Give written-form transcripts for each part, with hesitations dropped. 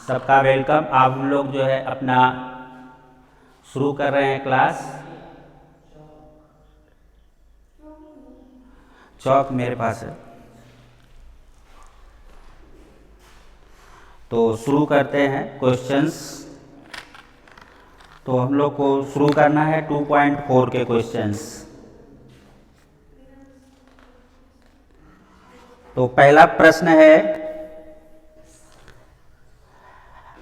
सबका वेलकम। आप हम लोग जो है अपना शुरू कर रहे हैं क्लास। चौक मेरे पास है, तो शुरू करते हैं क्वेश्चंस। तो हम लोग को शुरू करना है 2.4 के क्वेश्चंस। तो पहला प्रश्न है,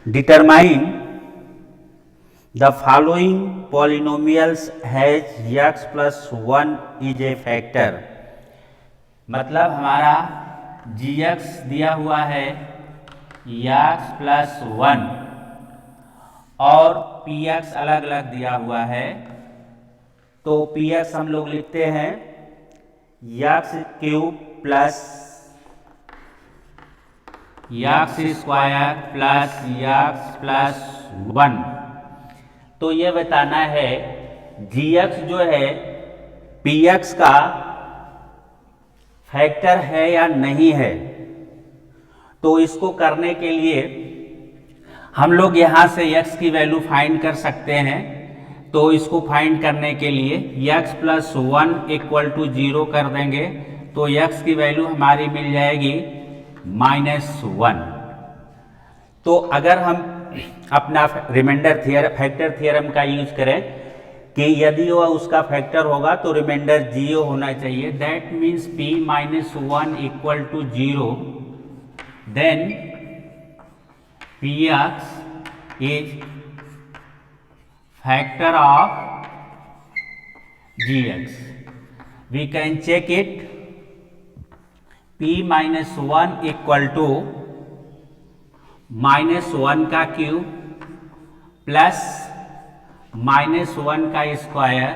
determine the following polynomials has x plus 1 is a factor. मतलब हमारा gx दिया हुआ है x प्लस 1 और px अलग अलग दिया हुआ है। तो px हम लोग लिखते हैं x cube plus x square plus x plus 1। तो ये बताना है gx जो है px का फैक्टर है या नहीं है। तो इसको करने के लिए हम लोग यहाँ से x की वैल्यू फाइंड कर सकते हैं। तो इसको फाइंड करने के लिए x प्लस 1 इक्वल टू 0 कर देंगे, तो x की वैल्यू हमारी मिल जाएगी -1। तो अगर हम अपना रिमाइंडर थियरम फैक्टर थियरम का यूज करें कि यदि वह उसका फैक्टर होगा तो रिमाइंडर 0 होना चाहिए। That means p minus 1 equal to 0, then px is factor of gx। We can check it. p minus 1 equal to -1 का क्यूब प्लस -1 का स्क्वायर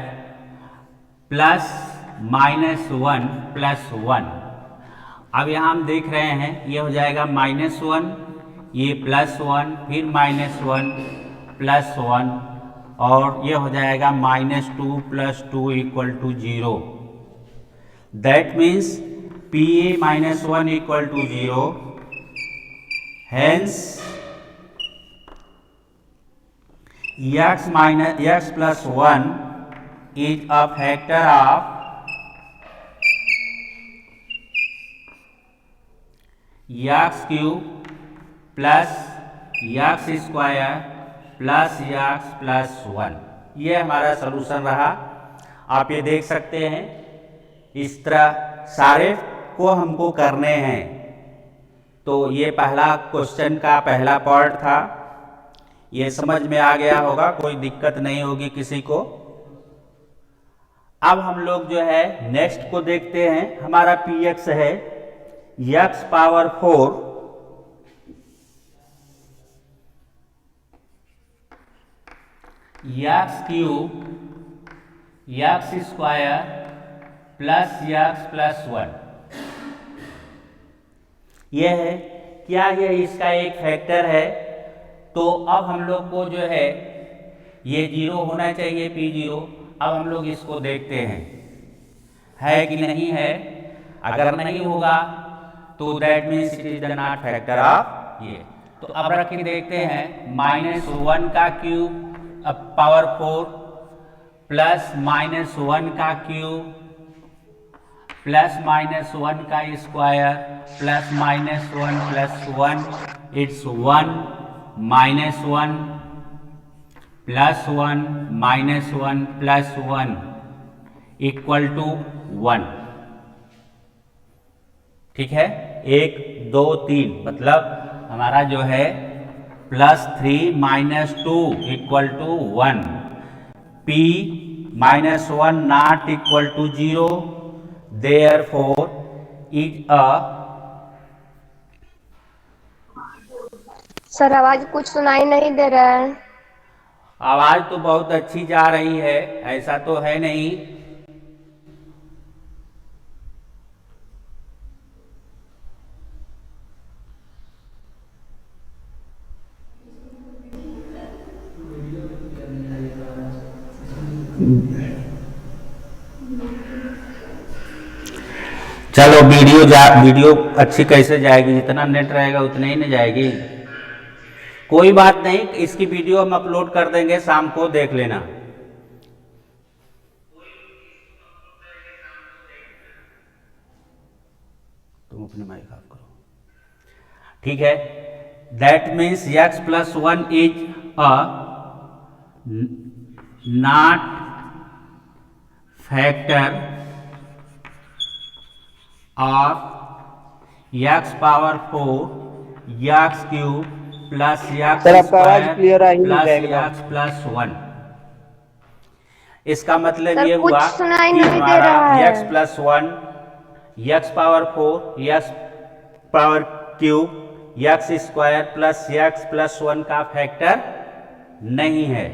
प्लस -1 प्लस 1। अब यहाँ हम देख रहे हैं ये हो जाएगा -1, ये +1, फिर -1 प्लस 1 और ये हो जाएगा -2 plus 2 equal to 0। That means pa minus 1 equal to 0। Hence x plus 1 is a factor of x cube plus x square plus x plus 1। ये हमारा सलूशन रहा। आप ये देख सकते हैं, इस तरह सारे को हमको करने हैं। तो ये पहला क्वेश्चन का पहला पार्ट था। ये समझ में आ गया होगा, कोई दिक्कत नहीं होगी किसी को। अब हम लोग जो है नेक्स्ट को देखते हैं। हमारा px है x power 4 x cube x square plus x plus 1। यह है क्या, ये इसका एक फैक्टर है। तो अब हम लोग को जो है ये 0 होना चाहिए, p0। अब हम लोग इसको देखते हैं है कि नहीं है। अगर नहीं होगा तो that means it is the not factor of ये। तो अब रख के देखते हैं, -1 का क्यूब पावर 4 प्लस -1 का क्यूब प्लस -1 का square plus -1 plus 1, it's 1 -1 plus 1 -1 plus 1 equal to 1। ठीक है, 1 2 3 मतलब हमारा जो है +3 - 2 equal to 1। p -1 not equal to 0, therefore is a। Sir आवाज कुछ सुनाई नहीं दे रहा है। आवाज तो बहुत अच्छी जा रही है, ऐसा तो है नहीं। चलो वीडियो अच्छी कैसे जाएगी, जितना नेट रहेगा उतना ही न जाएगी। कोई बात नहीं, इसकी वीडियो हम अपलोड कर देंगे, शाम को देख लेना। तुम अपने माइक ऑफ करो, ठीक है। That means x plus 1 is a not factor of x power 4 x cube plus x sir आपका आवाज स्क्वायर क्लियर आ ही नहीं प्लस जाएगा। x plus 1। इसका मतलब सर ये कुछ हुआ सुनाई कि नहीं दे हमारा रहा है। x plus 1 x power 4 x power cube x square plus x plus 1 का फैक्टर नहीं है।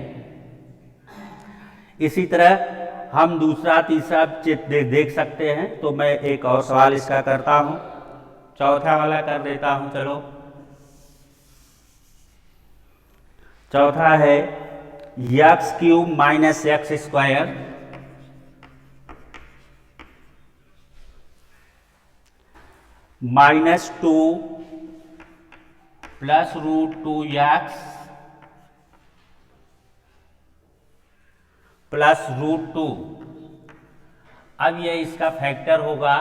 इसी तरह हम दूसरा तीसरा चित्र देख सकते हैं। तो मैं एक और सवाल इसका करता हूं, चौथा वाला कर देता हूं। चलो, चौथा है x cube minus x square minus 2 plus root 2x plus root 2। अब ये इसका फैक्टर होगा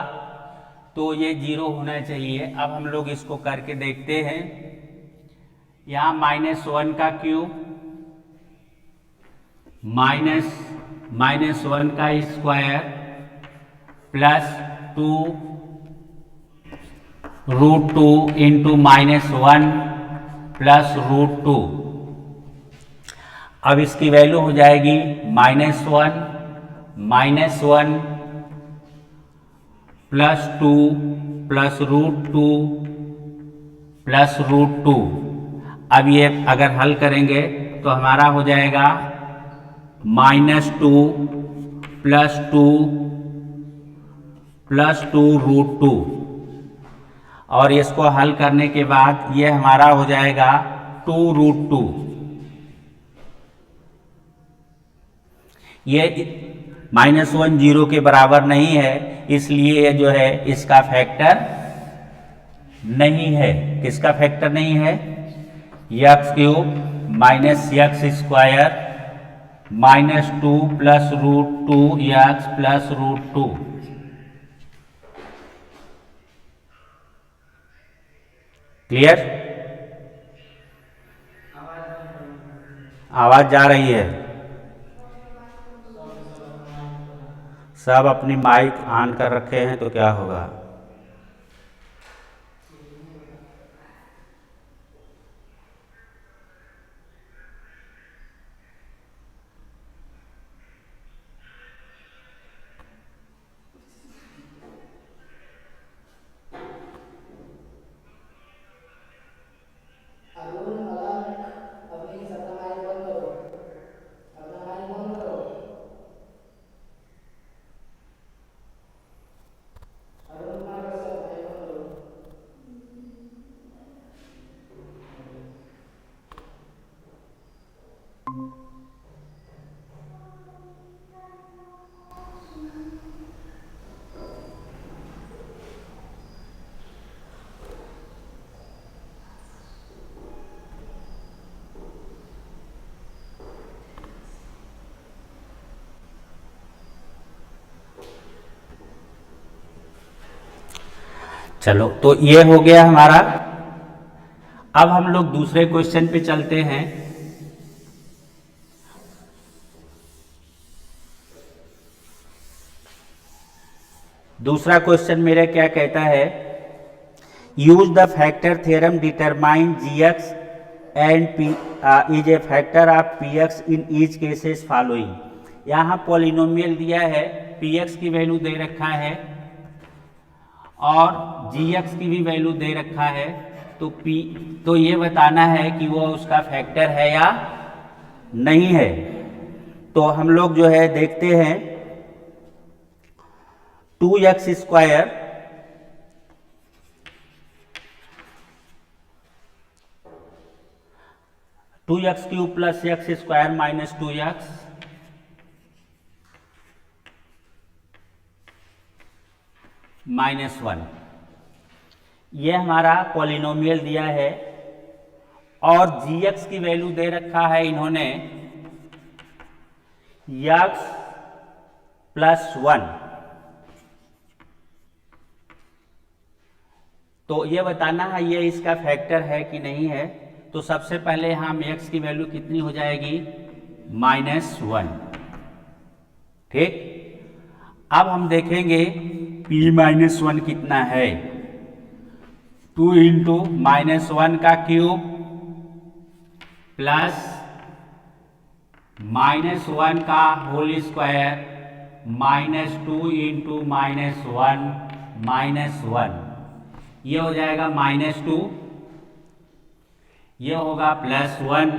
तो ये 0 होना चाहिए। अब हम लोग इसको करके देखते हैं। यहाँ -1 का क्यूब -1 का square plus 2 root 2 into -1 plus root 2। अब इसकी वैल्यू हो जाएगी -1 plus 2 plus root 2 plus root 2। अब ये अगर हल करेंगे तो हमारा हो जाएगा -2 प्लस 2 प्लस 2 रूट 2। और इसको हल करने के बाद ये हमारा हो जाएगा 2 रूट 2। ये -1 0 के बराबर नहीं है, इसलिए ये जो है इसका फैक्टर नहीं है। किसका फैक्टर नहीं है? x cube minus x square minus 2 plus root 2x plus root 2। Clear? आवाज जा रही है? सब अपनी माइक ऑन कर रखे हैं तो क्या होगा? चलो, तो ये हो गया हमारा। अब हम लोग दूसरे क्वेश्चन पे चलते हैं। दूसरा क्वेश्चन मेरा क्या कहता है? Use the factor theorem determine gx and p is a factor of px in each cases following. यहाँ पॉलिनोमियल दिया है, px की वैल्यू दे रखा है और gx की भी वैल्यू दे रखा है। तो ये बताना है कि वो उसका फैक्टर है या नहीं है। तो हम लोग जो है देखते हैं 2x square cube plus x square minus 2x -1, ये हमारा पॉलिनोमियल दिया है और gx की वैल्यू दे रखा है इन्होंने x प्लस 1। तो ये बताना है ये इसका फैक्टर है कि नहीं है। तो सबसे पहले हम x की वैल्यू कितनी हो जाएगी, -1। ठीक, अब हम देखेंगे p-1 कितना है। 2 इंटू -1 का क्यूब प्लस -1 का होल स्क्वायर -2 इंटू -1 -1, ये हो जाएगा -2, ये होगा +1,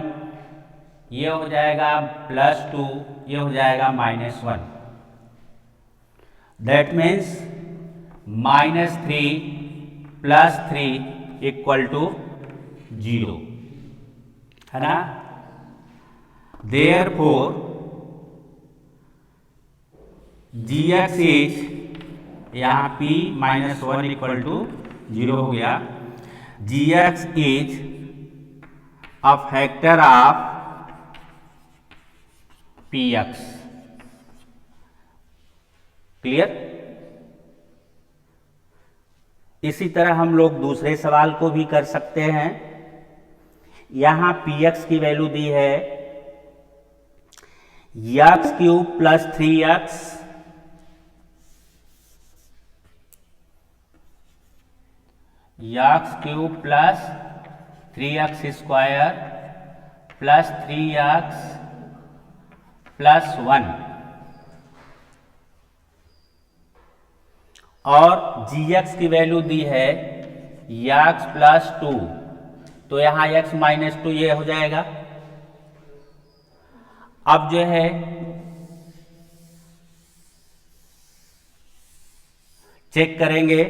ये हो जाएगा +2, ये हो जाएगा -1। दैट मीन्स -3 + 3 = 0, है ना। Therefore gx इज, यहाँ p-1 = 0 हो गया। gx is a factor of px। Clear. इसी तरह हम लोग दूसरे सवाल को भी कर सकते हैं। यहां px की वैल्यू दी है x³ + 3x x³ + 3x² + 3x + 1 और gx की वैल्यू दी है x + 2। तो यहां x - 2 ये हो जाएगा। अब जो है चेक करेंगे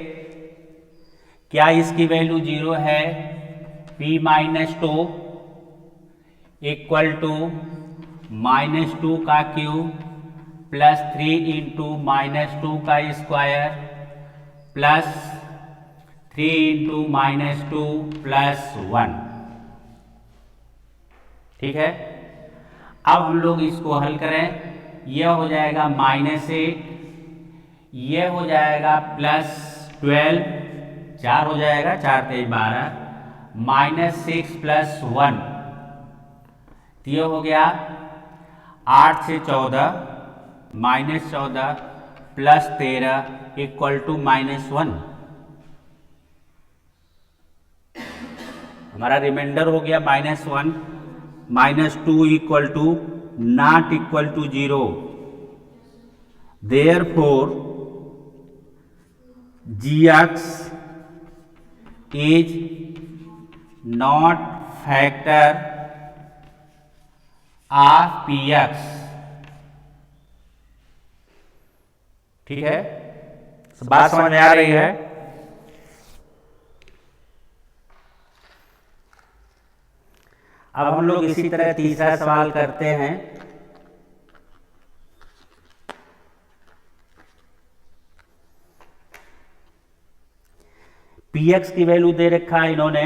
क्या इसकी वैल्यू 0 है। p-2 = -2 का क्यूब प्लस 3 इंटू -2 का स्क्वायर प्लस 3 इंटू -2 + 1। ठीक है, अब हम लोग इसको हल करें। यह हो जाएगा -8, यह हो जाएगा +12, 4 हो जाएगा, 4 × 3 = 12, -6 + 1, तो यह हो गया 8 से 14, -14 + 13 = -1। हमारा रिमाइंडर हो गया -1, -2 = 0। Therefore gx is not factor of px। ठीक है, बात समझ में आ रही है। अब हम लोग इसी तरह तीसरा सवाल करते हैं। px की वैल्यू दे रखा है इन्होंने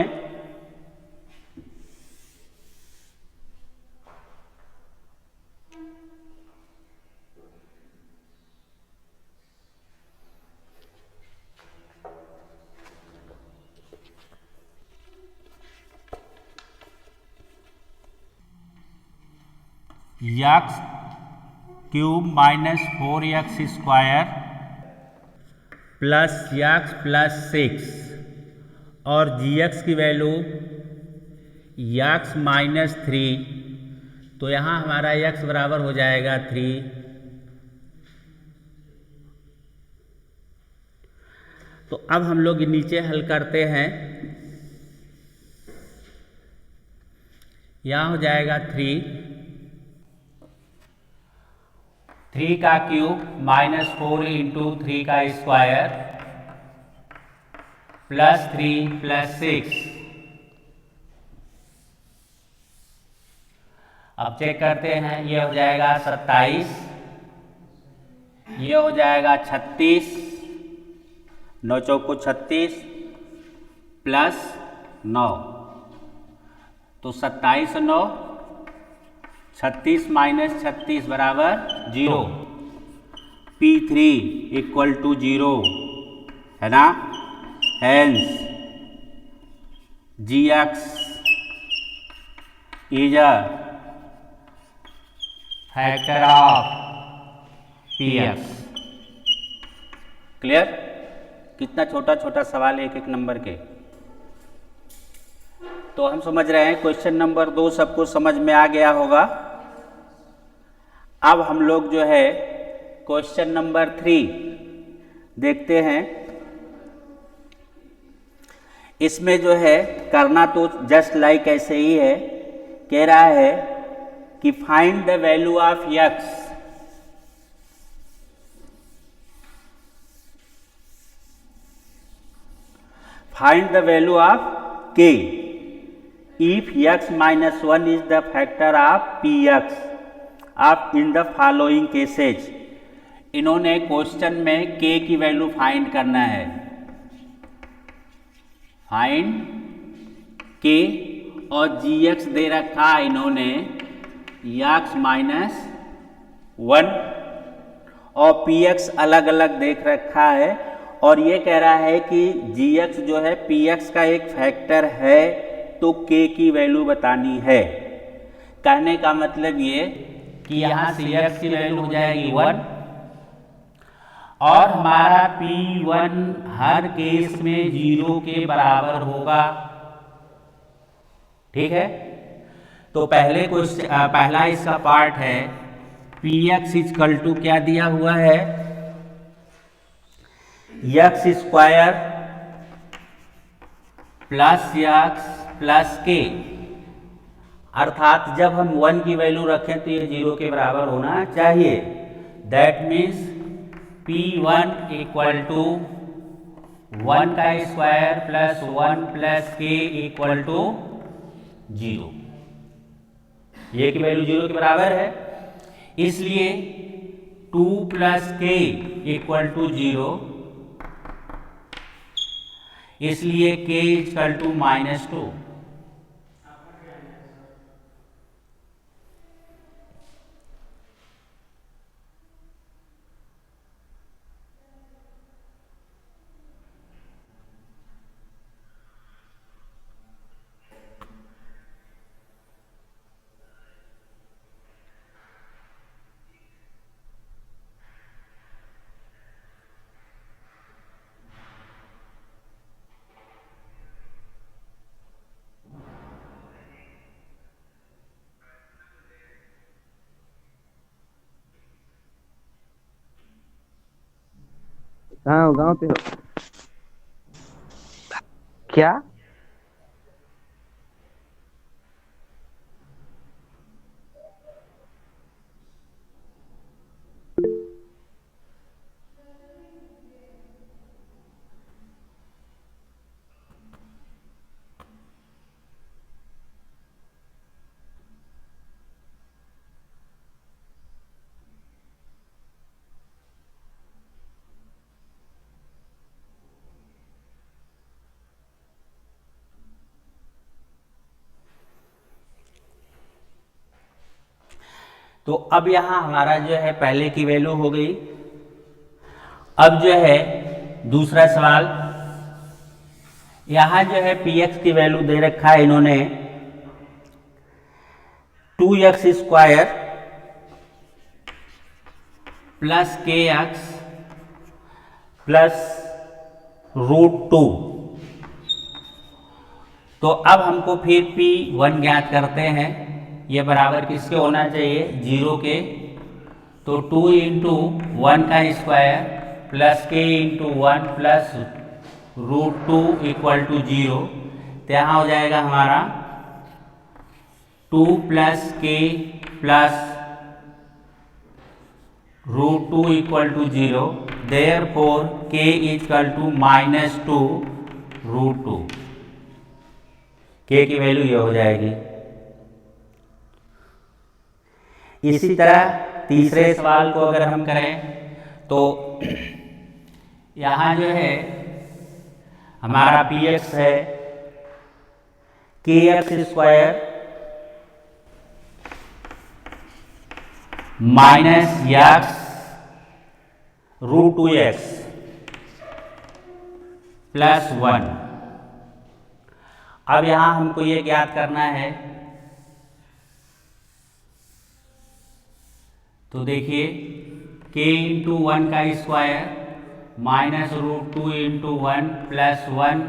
x³ - 4x² + x + 6 और gx की वैल्यू x - 3। तो यहाँ हमारा x बराबर हो जाएगा 3। तो अब हम लोग नीचे हल करते हैं। यहाँ हो जाएगा 3 का क्यूब -4 इंटू 3 का स्क्वायर प्लस 3 + 6। अब चेक करते हैं, ये हो जाएगा 27, ये हो जाएगा 36, 9 × 4 = 36 + 9, तो 27 9 36 माइनस 36 बराबर 0। P3 इक्वल टू 0 है ना। Hence Gx is a factor of Px। Clear? कितना छोटा छोटा सवाल है, एक एक नंबर के। तो हम समझ रहे हैं क्वेश्चन नंबर 2 सबको समझ में आ गया होगा। अब हम लोग जो है क्वेश्चन नंबर 3 देखते हैं। इसमें जो है करना तो जस्ट लाइक ऐसे ही है। कह रहा है कि find the value of x find the value of k if x minus 1 is the factor of px of in the following cases। इन्होंने क्वेश्चन में k की वैल्यू फाइंड करना है। फाइंड k और gx दे रखा है इन्होंने x माइनस 1 और px अलग अलग देख रखा है। और ये कह रहा है कि gx जो है px का एक फैक्टर है, तो k की वैल्यू बतानी है। कहने का मतलब ये कि यहाँ से x की वैल्यू हो जाएगी 1 और हमारा P1 हर केस में 0 के बराबर होगा। ठीक है, तो पहला इसका पार्ट है Px इक्वल टू क्या दिया हुआ है, x square plus x plus k। अर्थात जब हम 1 की वैल्यू रखें तो ये 0 के बराबर होना चाहिए। That means P1 equal to 1 का square plus 1 plus k equal to 0। ये की वैल्यू 0 के बराबर है, इसलिए 2 प्लस k इक्वल टू 0, इसलिए k इक्वल टू -2। कहाँ हो? गाँव पे हो क्या? तो अब यहाँ हमारा जो है पहले की वैल्यू हो गई। अब जो है दूसरा सवाल, यहाँ जो है px की वैल्यू दे रखा है इन्होंने 2x square plus kx plus √2। तो अब हमको फिर P1 ज्ञात करते हैं। ये बराबर किसके होना चाहिए, 0 के। तो 2 इंटू 1 का square plus k into 1 plus √2 equal to 0। तो यहाँ हो जाएगा हमारा 2 plus k plus √2 equal to 0। Therefore k equal to -2 √2। k की वैल्यू ये हो जाएगी। इसी तरह तीसरे सवाल को अगर हम करें तो यहाँ जो है हमारा px है kx square minus x root 2x plus 1। अब यहां हमको ये ज्ञात करना है, तो देखिए k इंटू 1 का square minus root 2 into 1 plus 1,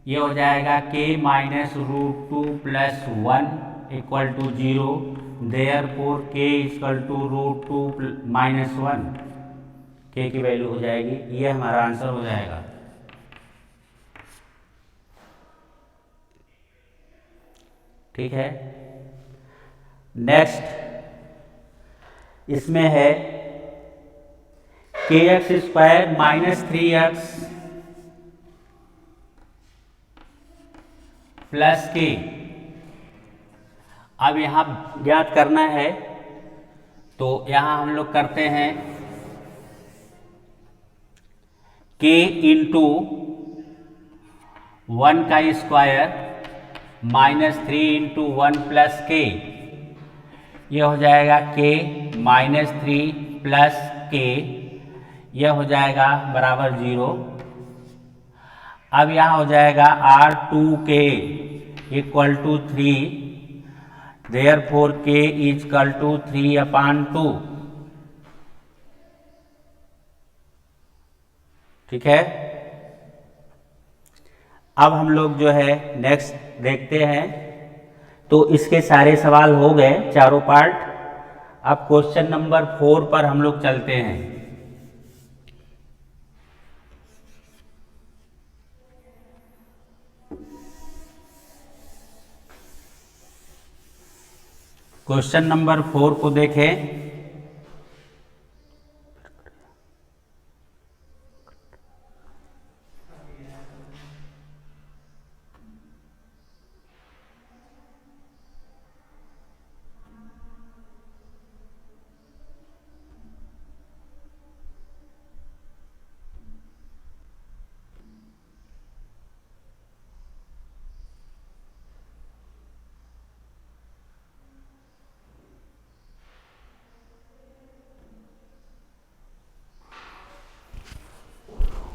ये हो जाएगा k minus root 2 plus 1 equal to 0। Therefore k equal to root 2 minus 1, k की वैल्यू हो जाएगी, ये हमारा आंसर हो जाएगा। ठीक है, नेक्स्ट इसमें है kx square minus 3x plus k। अब यहां ज्ञात करना है, तो यहां हम लोग करते हैं k इंटू 1 का square minus 3 into 1 plus k, यह हो जाएगा k माइनस 3 प्लस k, यह हो जाएगा बराबर 0। अब यहाँ हो जाएगा r2k equal to 3, therefore k equal to 3/2। ठीक है, अब हम लोग जो है नेक्स्ट देखते हैं। तो इसके सारे सवाल हो गए, चारों पार्ट। अब क्वेश्चन नंबर 4 पर हम लोग चलते हैं। क्वेश्चन नंबर 4 को देखें।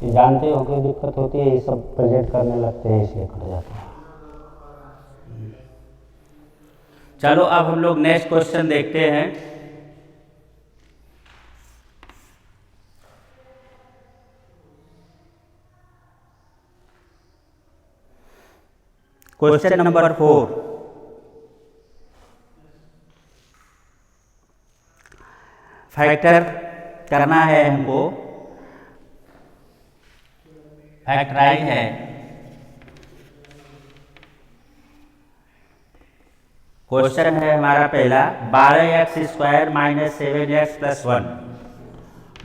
जानते हो कि दिक्कत होती है, ये सब प्रेजेंट करने लगते हैं इसलिए कट जाता है। चलो अब हम लोग नेक्स्ट क्वेश्चन देखते हैं। क्वेश्चन नंबर 4, फैक्टर करना है हमको, फैक्टराइज है। क्वेश्चन है हमारा पहला 12x square minus 7x plus 1।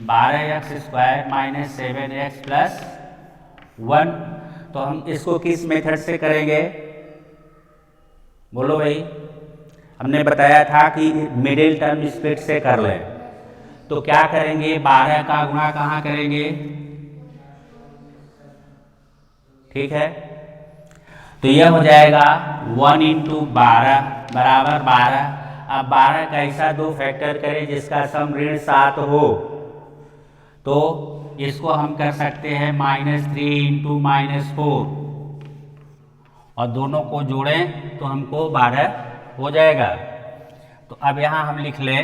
12x square minus 7x plus 1, तो हम इसको किस मेथड से करेंगे? बोलो भाई। हमने बताया था कि मिडिल टर्म स्प्लिट से कर लें। तो क्या करेंगे? 12 का गुणा कहाँ करेंगे? ठीक है, तो यह हो जाएगा 1 इंटू 12 बराबर 12। अब 12 का ऐसा दो फैक्टर करें जिसका सम ऋण 7 हो, तो इसको हम कर सकते हैं -3 इंटू -4, और दोनों को जोड़ें तो हमको 12 हो जाएगा। तो अब यहाँ हम लिख लें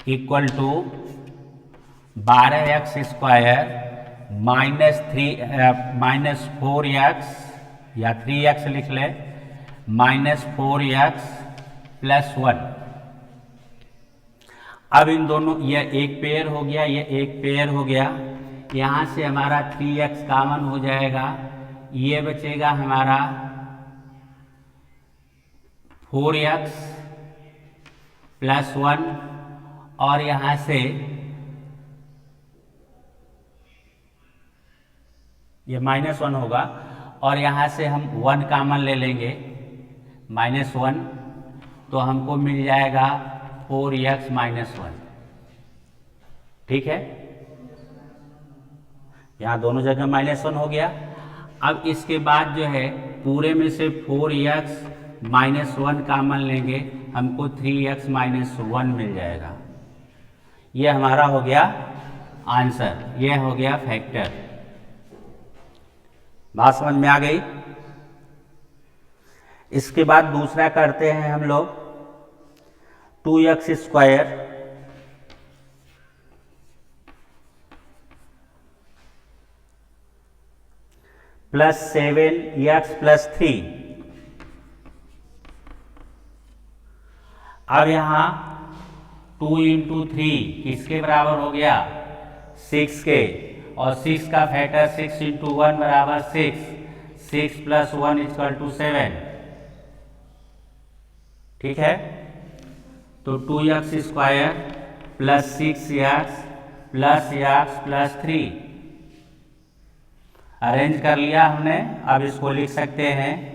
equal to 12x square -4x या 3x लिख लें -4x प्लस 1। अब इन दोनों, यह एक पेयर हो गया, यह एक पेयर हो गया। यहाँ से हमारा 3x कॉमन हो जाएगा, ये बचेगा हमारा 4x प्लस 1, और यहाँ से ये -1 होगा, और यहाँ से हम 1 कॉमन ले लेंगे -1, तो हमको मिल जाएगा 4x -1। ठीक है, यहाँ दोनों जगह -1 हो गया। अब इसके बाद जो है पूरे में से 4x -1 कॉमन लेंगे, हमको 3x - 1 मिल जाएगा। ये हमारा हो गया आंसर, ये हो गया फैक्टर। बात समझ में आ गई? इसके बाद दूसरा करते हैं हम लोग 2x² + 7x + 3। अब यहाँ 2 × 3 किसके बराबर हो गया? 6 के, और 6 का फैक्टर 6 × 1 बराबर 6, 6 + 1 = 7। ठीक है, तो 2x² + 6x + x + 3 अरेंज कर लिया हमने। अब इसको लिख सकते हैं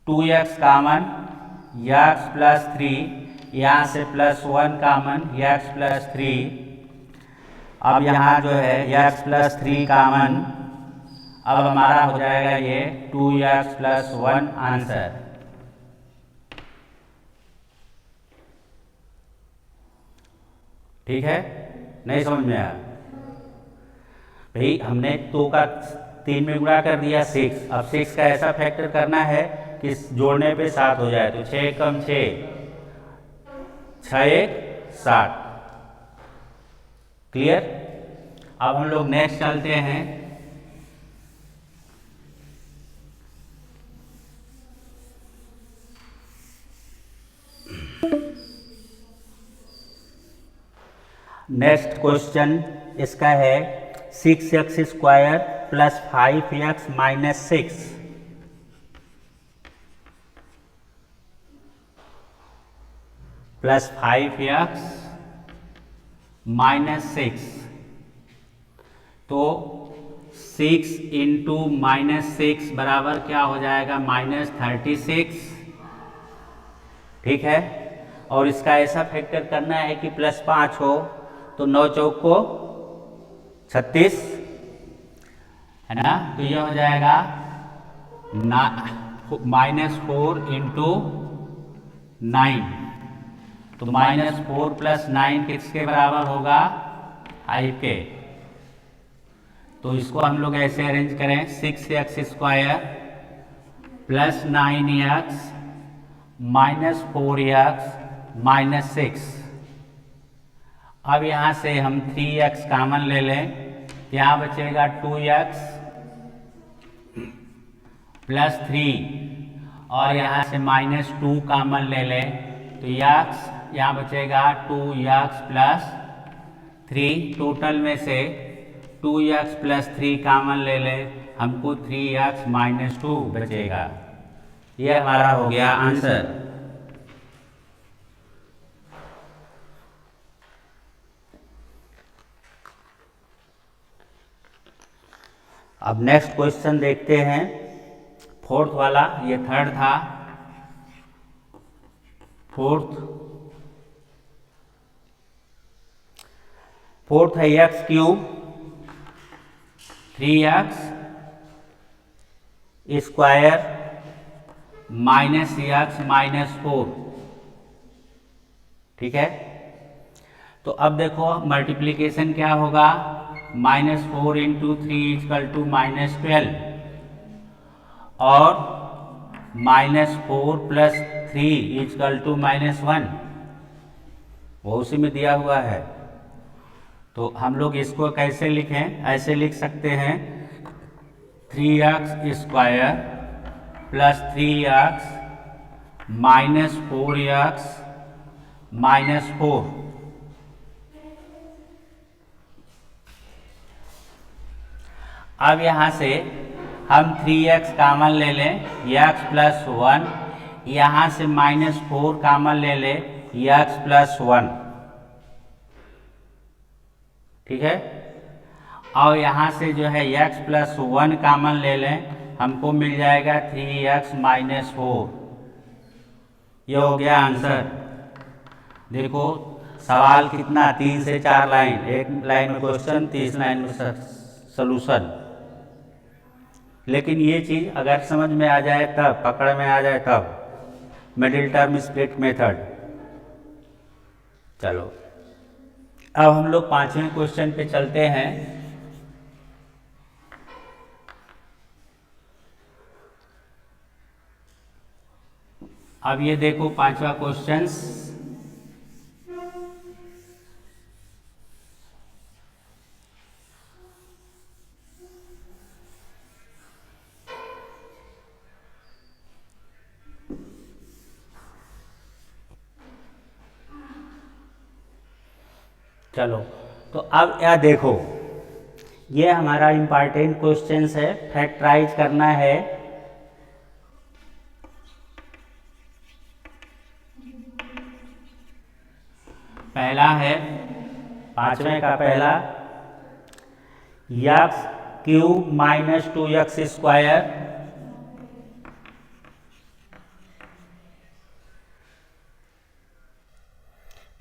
2x कॉमन, x + 3, यहाँ से +1 कॉमन, x + 3। अब यहाँ जो है x + 3 कॉमन, अब हमारा हो जाएगा ये 2x + 1 आंसर। ठीक है, नहीं समझ में आया? भाई हमने 2 का 3 में गुणा कर दिया 6, अब 6 का ऐसा फैक्टर करना है कि जोड़ने पे 7 हो जाए, तो 6 × 6 6 × 7। क्लियर? अब हम लोग नेक्स्ट चलते हैं नेक्स्ट क्वेश्चन। इसका है 6x² + 5x - 6 + 5x - 6। तो 6 × -6 बराबर क्या हो जाएगा? -36। ठीक है, और इसका ऐसा फैक्टर करना है कि +5 हो, तो 9 चौक को 36 है ना, तो यह हो जाएगा -4 × 9। तो -4 + 9 किसके बराबर होगा? 5 के। तो इसको हम लोग ऐसे अरेंज करें 6x² + 9x -4x - 6। अब यहाँ से हम 3x कॉमन ले लें, यहाँ बचेगा 2x + 3, और यहाँ से -2 कॉमन ले लें, तो x यहाँ बचेगा 2x + 3। टोटल में से 2x + 3 कॉमन ले लें, हमको 3x - 2 बचेगा। यह हमारा हो गया आंसर। अब नेक्स्ट क्वेश्चन देखते हैं, 4th वाला, ये 3rd था। 4th है x³ 3x² -x - 4। ठीक है, तो अब देखो मल्टीप्लिकेशन क्या होगा? -4 × 3 = -12, और -4 + 3 = -1, वो उसी में दिया हुआ है। तो हम लोग इसको कैसे लिखें? ऐसे लिख सकते हैं 3x² + 3x -4x - 4। अब यहाँ से हम 3x कॉमन ले लें, x + 1, यहाँ से -4 कॉमन ले लें, x + 1। ठीक है, और यहाँ से जो है x + 1 कॉमन ले लें, हमको मिल जाएगा 3x - 4। ये हो गया आंसर। देखो सवाल कितना, 3 से 4 लाइन, एक लाइन में क्वेश्चन, 30 लाइन में सलूशन। लेकिन ये चीज़ अगर समझ में आ जाए तब, पकड़ में आ जाए तब, मिडिल टर्म स्प्लिट मेथड। चलो अब हम लोग 5वें क्वेश्चन पे चलते हैं। अब ये देखो 5वां क्वेश्चन। चलो तो अब यह देखो, ये हमारा इम्पॉर्टेंट क्वेश्चन है, फैक्टराइज करना है। पहला है 5वें का पहला, x cube minus 2x square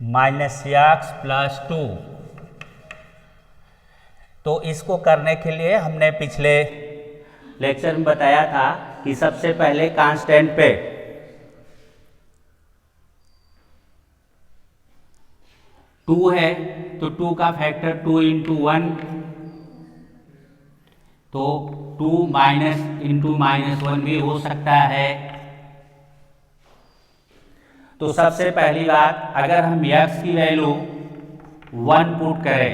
minus x plus 2। तो इसको करने के लिए हमने पिछले लेक्चर में बताया था कि सबसे पहले कांस्टेंट पे टू है तो 2 का फैक्टर 2 इंटू 1, तो 2 माइनस इंटू -1 भी हो सकता है। तो सबसे पहली बात, अगर हम x की वैल्यू 1 पुट करें,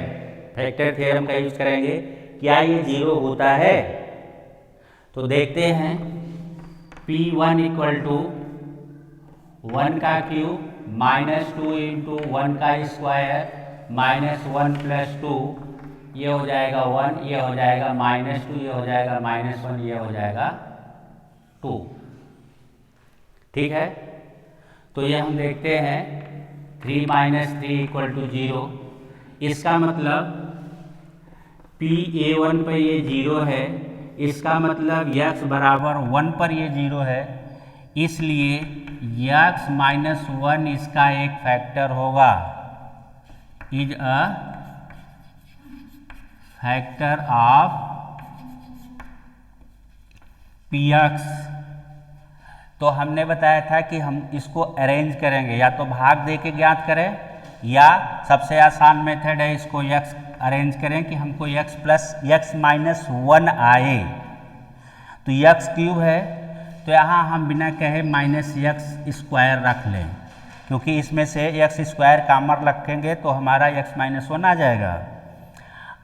फैक्टर थ्योरम का यूज करेंगे, क्या ये 0 होता है? तो देखते हैं, P1 इक्वल टू 1 का क्यूब माइनस 2 इंटू 1 का स्क्वायर माइनस 1 प्लस 2, ये हो जाएगा 1, ये हो जाएगा -2, ये हो जाएगा -1, ये हो जाएगा 2। ठीक है, तो ये हम देखते हैं 3 माइनस 3 इक्वल टू 0। इसका मतलब PA1 पर ये 0 है, इसका मतलब x बराबर 1 पर ये 0 है, इसलिए x माइनस 1 इसका एक फैक्टर होगा, is a factor of px। तो हमने बताया था कि हम इसको अरेंज करेंगे, या तो भाग दे के ज्ञात करें, या सबसे आसान मेथड है इसको x अरेंज करें कि हमको x प्लस x माइनस 1 आए। तो x क्यूब है तो यहाँ हम बिना कहे माइनस x स्क्वायर रख लें, क्योंकि इसमें से x स्क्वायर कॉमन रखेंगे तो हमारा x माइनस 1 आ जाएगा।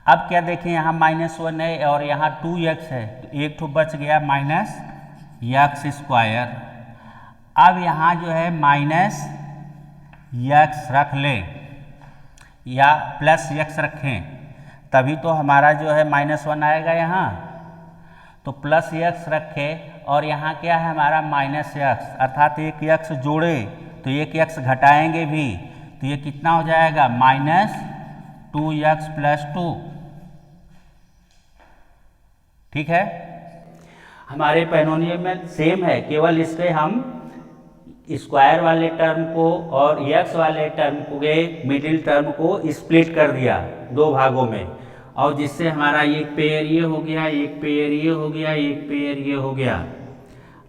अब क्या देखें, यहाँ -1 है और यहाँ 2x है, तो एक तो बच गया माइनस x स्क्वायर। अब यहाँ जो है माइनस x रख लें या प्लस x रखें, तभी तो हमारा जो है -1 आएगा यहाँ। तो प्लस x रखें और यहाँ क्या है हमारा -x, अर्थात एक x जोड़े तो एक x घटाएंगे भी, तो ये कितना हो जाएगा -2x प्लस 2। ठीक है, हमारे पैनोनियम में सेम है, केवल इसके हम स्क्वायर वाले टर्म को और x वाले टर्म के मिडिल टर्म को स्प्लिट कर दिया 2 भागों में, और जिससे हमारा एक पेयर ये हो गया, एक पेयर ये हो गया, एक पेयर ये हो गया।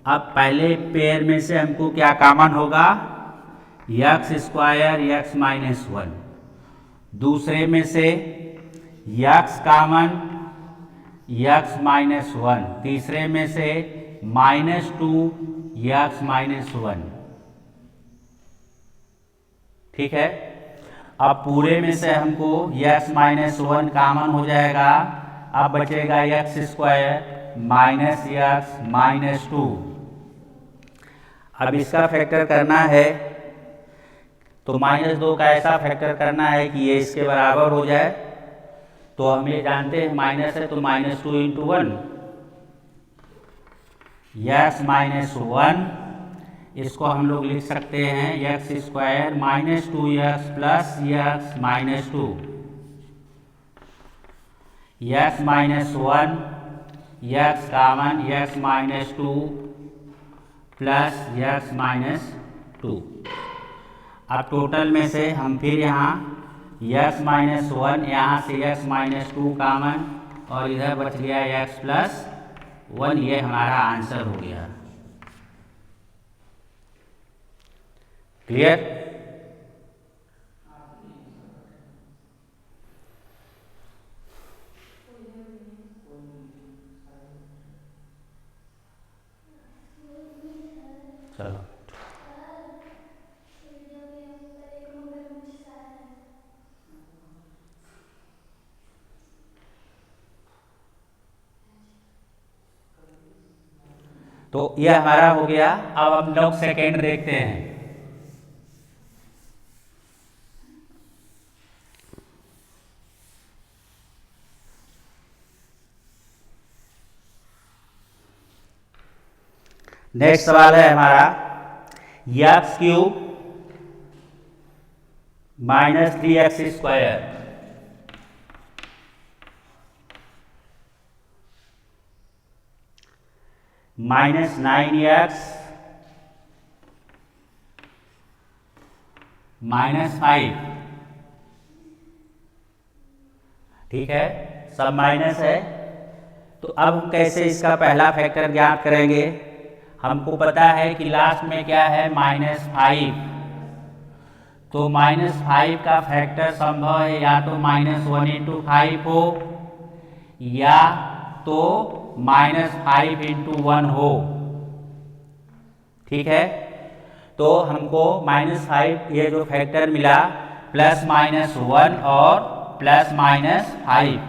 अब पहले पेयर में से हमको क्या कॉमन होगा, x स्क्वायर x माइनस 1, दूसरे में से x कॉमन x माइनस 1, तीसरे में से -2 x माइनस 1। ठीक है, अब पूरे में से हमको x माइनस 1 कॉमन हो जाएगा, अब बचेगा x square minus x minus 2। अब इसका फैक्टर करना है तो -2 का ऐसा फैक्टर करना है कि ये इसके बराबर हो जाए। तो हम ये जानते हैं माइनस है तो -2 इंटू 1, x माइनस 1, इसको हम लोग लिख सकते हैं x square minus 2x plus x minus 2, x minus 1, x common x minus 2 plus x minus 2। अब टोटल में से हम फिर यहाँ x माइनस 1, यहाँ से x माइनस 2 कॉमन, और इधर बच गया x प्लस 1, ये हमारा आंसर हो गया। क्लियर? चलो, तो ये हमारा हो गया। अब हम लोग सेकेंड देखते हैं। नेक्स्ट सवाल है हमारा x cube minus 3x square minus 9x minus 5। ठीक है, सब माइनस है। तो अब हम कैसे इसका पहला फैक्टर ज्ञात करेंगे? हमको पता है कि लास्ट में क्या है, -5। तो -5 का फैक्टर संभव है या तो -1 × 5 हो या तो -5 × 1 हो। ठीक है, तो हमको -5 ये जो फैक्टर मिला +-1 और +-5।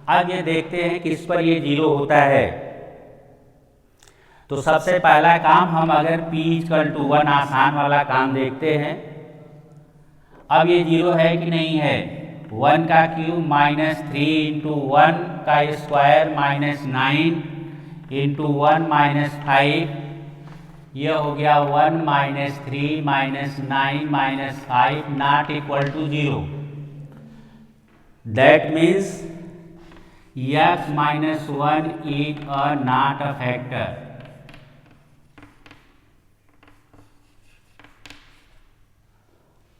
अब ये देखते हैं कि इस पर ये 0 होता है। तो सबसे पहला काम हम अगर p = 1 आसान वाला काम देखते हैं। अब ये 0 है कि नहीं है? 1 का क्यूब -3 × 1 का स्क्वायर -9 × 1 -5, यह हो गया 1 -3 -9 -5 not equal to 0। That means x - 1 is not a factor.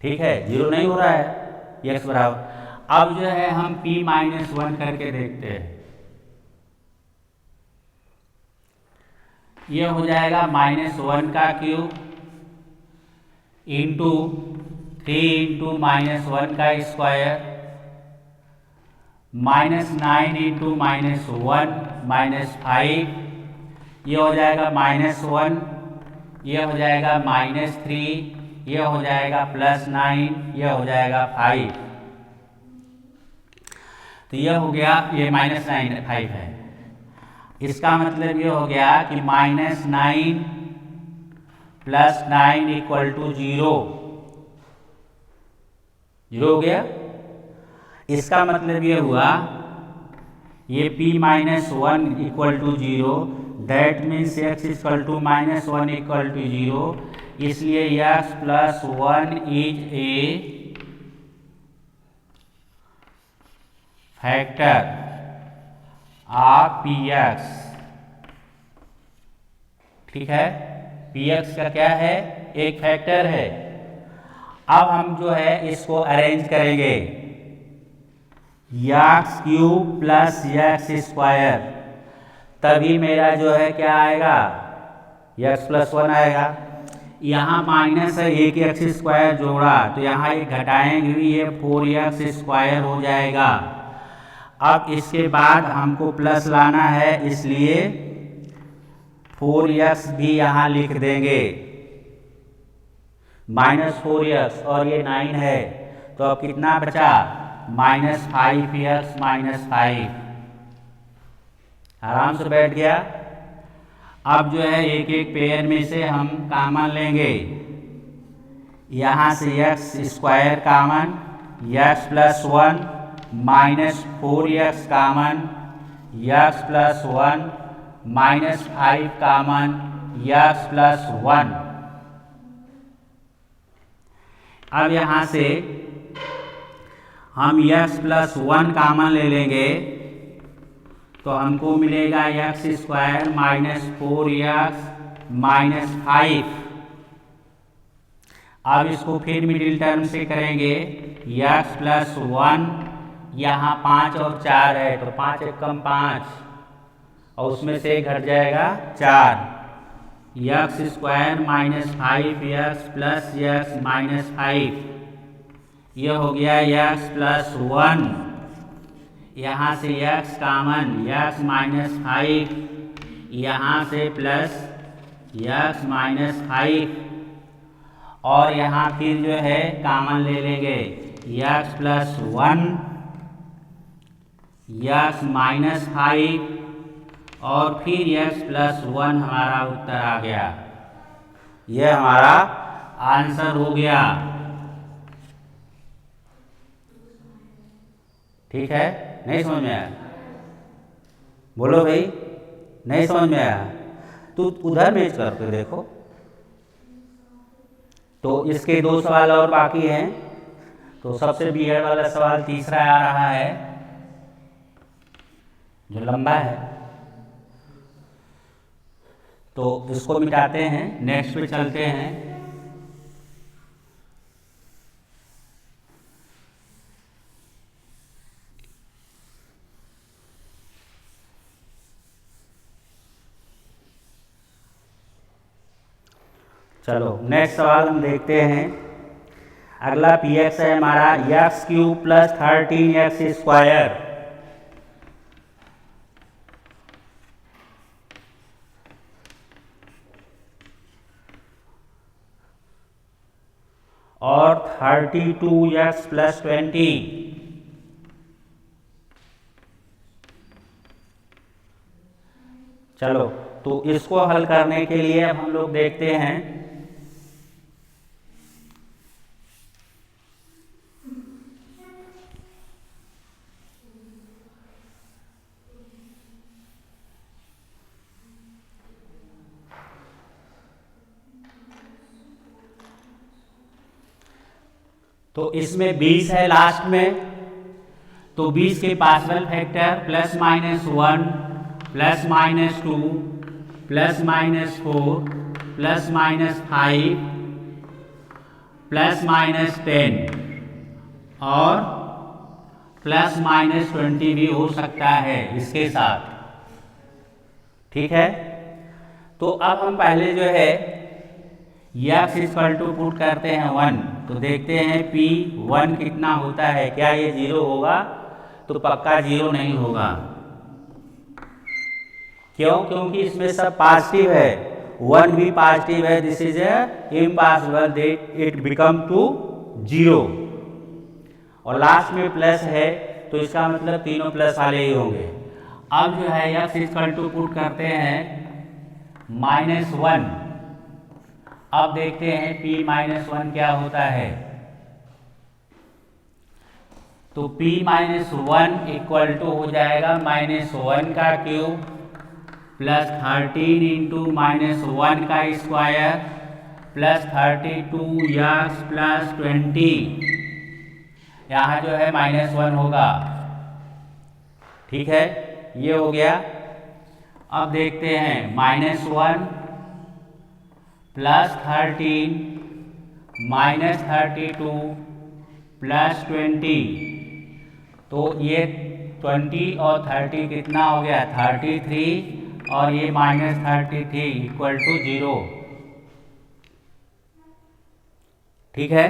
ठीक है, 0 नहीं हो रहा है x बराबर। अब जो है हम p-1 करके देखते हैं। ये हो जाएगा -1 का क्यूब इंटू 3 × -1 का स्क्वायर -9 × -1 -5, ये हो जाएगा -1, ये हो जाएगा -3, ये हो जाएगा +9, ये हो जाएगा 5। तो ये हो गया, ये -9 5 है। इसका मतलब ये हो गया कि -9 + 9 = 0। 0 हो गया। इसका मतलब ये हुआ ये p-1 = 0। That means x = -1 = 0। इसलिए x + 1 is a factor of px। ठीक है, px का क्या है? एक फैक्टर है। अब हम जो है इसको अरेंज करेंगे, x³ + x², तभी मेरा जो है क्या आएगा, x + 1 आएगा। यहाँ माइनस है, एक x² जोड़ा तो यहाँ एक घटाएंगे भी, ये 4x² हो जाएगा। अब इसके बाद हमको प्लस लाना है, इसलिए 4x भी यहाँ लिख देंगे, -4x, और ये 9 है। तो अब कितना बचा? -5x -5। आराम से बैठ गया। अब जो है एक एक पेयर में से हम कॉमन लेंगे। यहाँ से x² common, x + 1 -4x common, x + 1 -5 common, x + 1। अब यहाँ से हम x + 1 कॉमन ले लेंगे तो हमको मिलेगा x² - 4x -5। अब इसको फिर मिडिल टर्म से करेंगे, x + 1, यहाँ 5 और 4 है तो 5 × 5 और उसमें से घट जाएगा 4, x square minus 5x plus x minus 5, यह हो गया x प्लस 1, यहाँ से x कॉमन, x माइनस 5, यहाँ से प्लस x माइनस 5, और यहाँ फिर जो है कॉमन ले लेंगे x प्लस 1, x माइनस 5 और फिर x प्लस 1 हमारा उत्तर आ गया। यह हमारा आंसर हो गया। ठीक है, नहीं समझ में आया? बोलो भाई, नहीं समझ में आया तो उधर मैच करके देखो। तो इसके 2 सवाल और बाकी हैं। तो सबसे बीएड वाला सवाल तीसरा आ रहा है जो लंबा है, तो इसको मिटाते हैं, नेक्स्ट पे चलते हैं। चलो नेक्स्ट सवाल हम देखते हैं। अगला px है हमारा x cube plus 13x square, और 32x प्लस 20। चलो तो इसको हल करने के लिए अब हम लोग देखते हैं। तो इसमें 20 है लास्ट में, तो 20 के partial factor plus minus 1 plus minus 2 plus minus 4 plus minus 5 plus minus 10 और प्लस माइनस 20 भी हो सकता है इसके साथ। ठीक है, तो अब हम पहले जो है x इक्वल टू पुट करते हैं 1, तो देखते हैं P1 कितना होता है। क्या ये 0 होगा? तो पक्का 0 नहीं होगा। क्यों? क्योंकि इसमें सब पॉजिटिव है, 1 भी पॉजिटिव है। This is impossible that it become to 0, और लास्ट में प्लस है तो इसका मतलब तीनों प्लस वाले ही होंगे। अब जो है x इक्वल टू पुट करते हैं -1। अब देखते हैं P-1 क्या होता है। तो P-1 इक्वल टू हो जाएगा -1 का क्यूब प्लस 13 इंटू -1 का स्क्वायर प्लस 32x प्लस 20। यहाँ जो है -1 होगा। ठीक है, ये हो गया। अब देखते हैं -1 प्लस 13 माइनस 32 प्लस 20, तो ये 20 और 30 कितना हो गया? 33, और ये -33 इक्वल टू 0। ठीक है,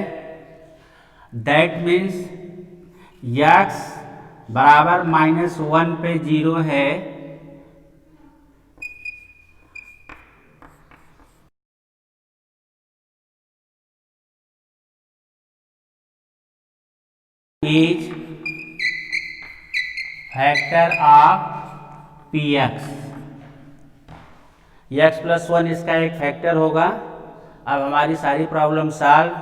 दैट मीन्स x बराबर -1 पे 0 है, is factor of px। x plus 1 इसका एक फैक्टर होगा। अब हमारी सारी प्रॉब्लम सॉल्व।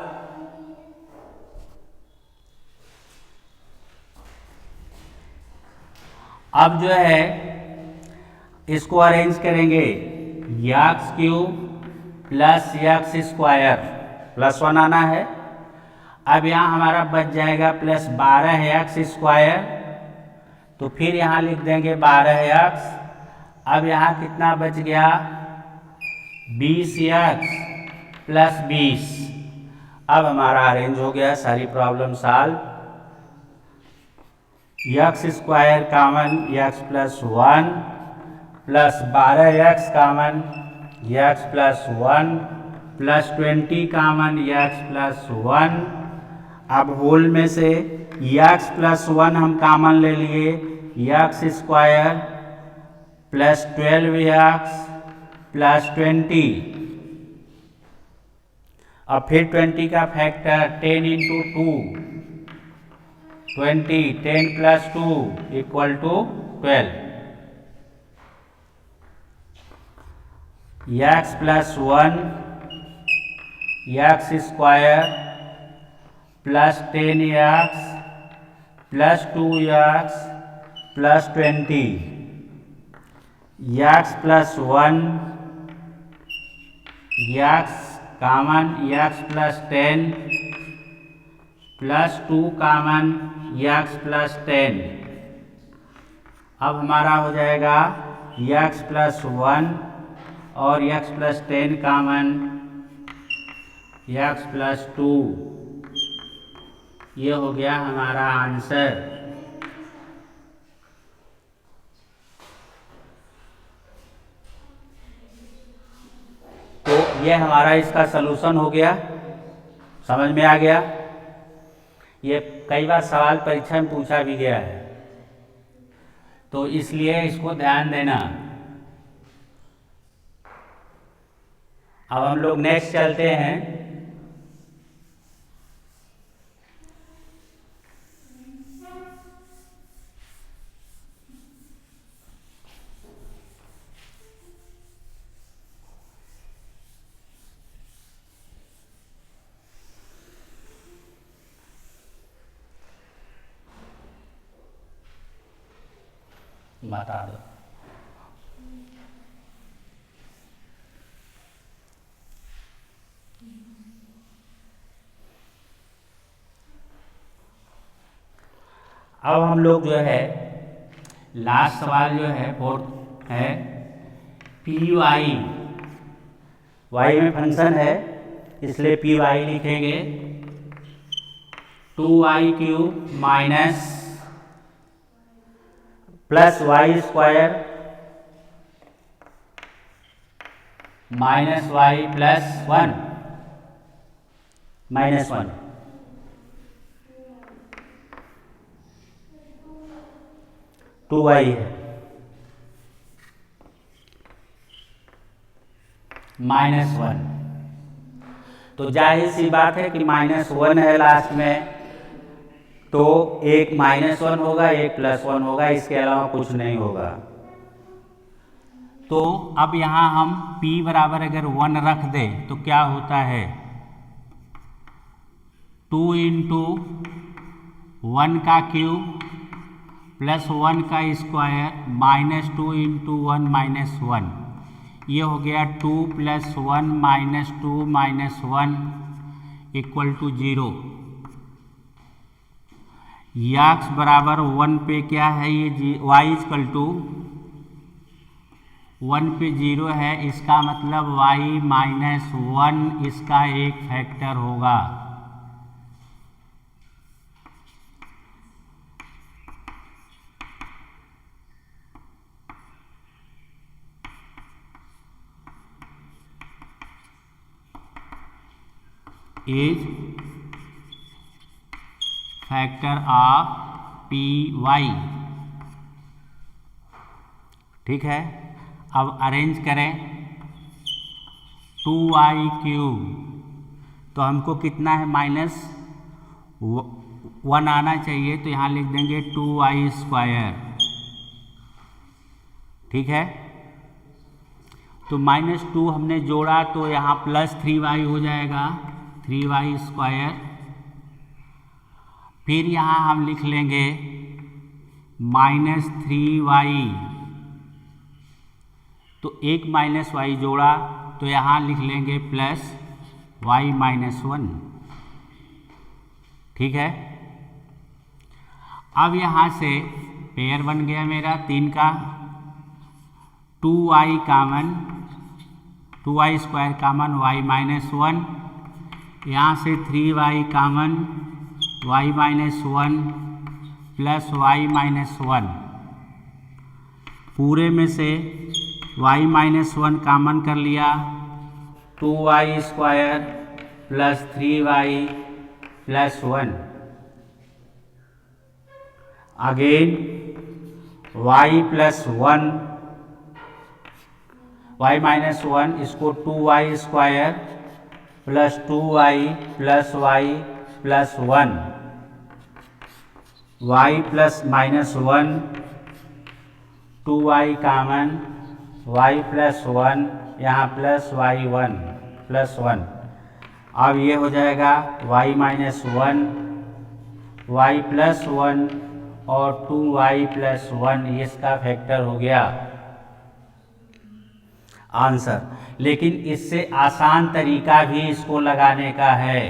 अब जो है इसको अरेंज करेंगे, x cube plus x square plus 1 आना है। अब यहाँ हमारा बच जाएगा प्लस 12x स्क्वायर, तो फिर यहाँ लिख देंगे 12x। अब यहाँ कितना बच गया? 20x plus 20। अब हमारा अरेंज हो गया, सारी problem solve. X square common x plus 1 plus 12x common x plus 1 plus 20 common x plus 1। अब होल में से x प्लस 1 हम कॉमन ले लिए, x square plus 12x plus 20। अब फिर 20 का factor 10 into 2 20, 10 plus 2 equal to 12। x plus 1 x square plus 10x plus 2x plus 20। x plus 1 x common x plus 10 plus 2 common x plus 10। अब हमारा हो जाएगा x प्लस 1 और x plus 10 common x plus 2। ये हो गया हमारा answer. तो ये हमारा इसका सलूशन हो गया, समझ में आ गया। ये कई बार सवाल परीक्षा में पूछा भी गया है, तो इसलिए इसको ध्यान देना। अब हम लोग नेक्स्ट चलते हैं। बता दो। अब हम लोग जो है लास्ट सवाल जो है फोर्थ है पी वाई। वाई में फंक्शन है इसलिए पी वाई लिखेंगे। 2y cube minus plus Y square minus Y plus 1 minus 1। Two Y है माइनस 1। तो जाहिर सी बात है कि माइनस 1 है लास्ट में, तो एक माइनस 1 होगा एक प्लस 1 होगा, इसके अलावा कुछ नहीं होगा। तो अब यहाँ हम p बराबर अगर 1 रख दें तो क्या होता है 2 इंटू 1 का क्यूब प्लस 1 का स्क्वायर माइनस 2 इंटू 1 माइनस 1। ये हो गया 2 plus 1 minus 2 minus 1 equal to 0। x बराबर 1 पे क्या है ये y इक्वल टू 1 पे 0 है, इसका मतलब y माइनस 1 इसका एक फैक्टर होगा। Is factor of P Y. ठीक है, अब अरेंज करें 2y क्यूब, तो हमको कितना है माइनस 1 आना चाहिए, तो यहाँ लिख देंगे 2y स्क्वायर। ठीक है, तो माइनस 2 हमने जोड़ा तो यहाँ प्लस 3y हो जाएगा, 3y स्क्वायर। फिर यहाँ हम लिख लेंगे माइनस 3y, तो एक माइनस y जोड़ा तो यहाँ लिख लेंगे प्लस y माइनस 1। ठीक है, अब यहाँ से पेयर बन गया मेरा 3 का, 2y common, 2y square common y minus 1, यहाँ से 3y common y minus 1 plus y minus 1। पूरे में से y माइनस 1 कॉमन कर लिया, 2y square plus 3y plus 1। Again y plus 1, y minus 1, इसको 2y square plus 2y plus y plus 1, y plus minus 1, 2y common, y plus 1, यहाँ plus y1 plus 1। अब ये हो जाएगा y माइनस 1, y प्लस 1 और 2y plus 1, इसका factor हो गया आंसर। लेकिन इससे आसान तरीका भी इसको लगाने का है।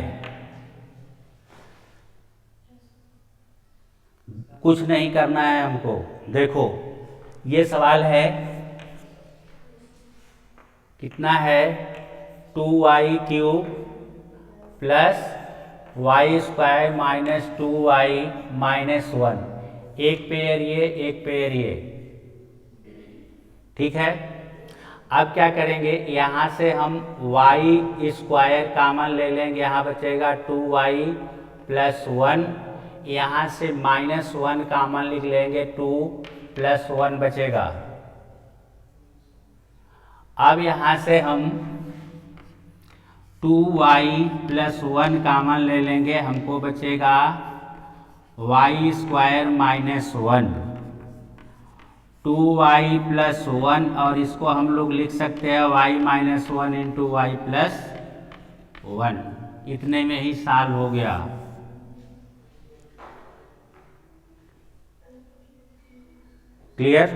कुछ नहीं करना है हमको। देखो ये सवाल है, कितना है, 2y cube plus Y square minus 2y minus 1, एक पेयर ये, एक पेयर ये, ठीक है। अब क्या करेंगे, यहाँ से हम y स्क्वायर कॉमन ले लेंगे, यहाँ बचेगा 2y प्लस 1, यहाँ से माइनस 1 कॉमन लिख लेंगे, 2 प्लस 1 बचेगा। अब यहाँ से हम 2y प्लस 1 कॉमन ले लेंगे, हमको बचेगा y square minus 1, 2y plus 1, और इसको हम लोग लिख सकते हैं y minus 1 into Y plus 1। इतने में ही सॉल्व हो गया। क्लियर?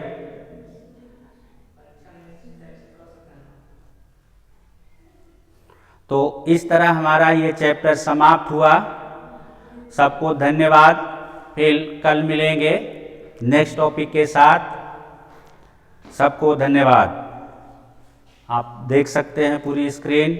तो इस तरह हमारा ये चैप्टर समाप्त हुआ। सबको धन्यवाद। फिर कल मिलेंगे नेक्स्ट टॉपिक के साथ। सबको धन्यवाद। आप देख सकते हैं पूरी स्क्रीन।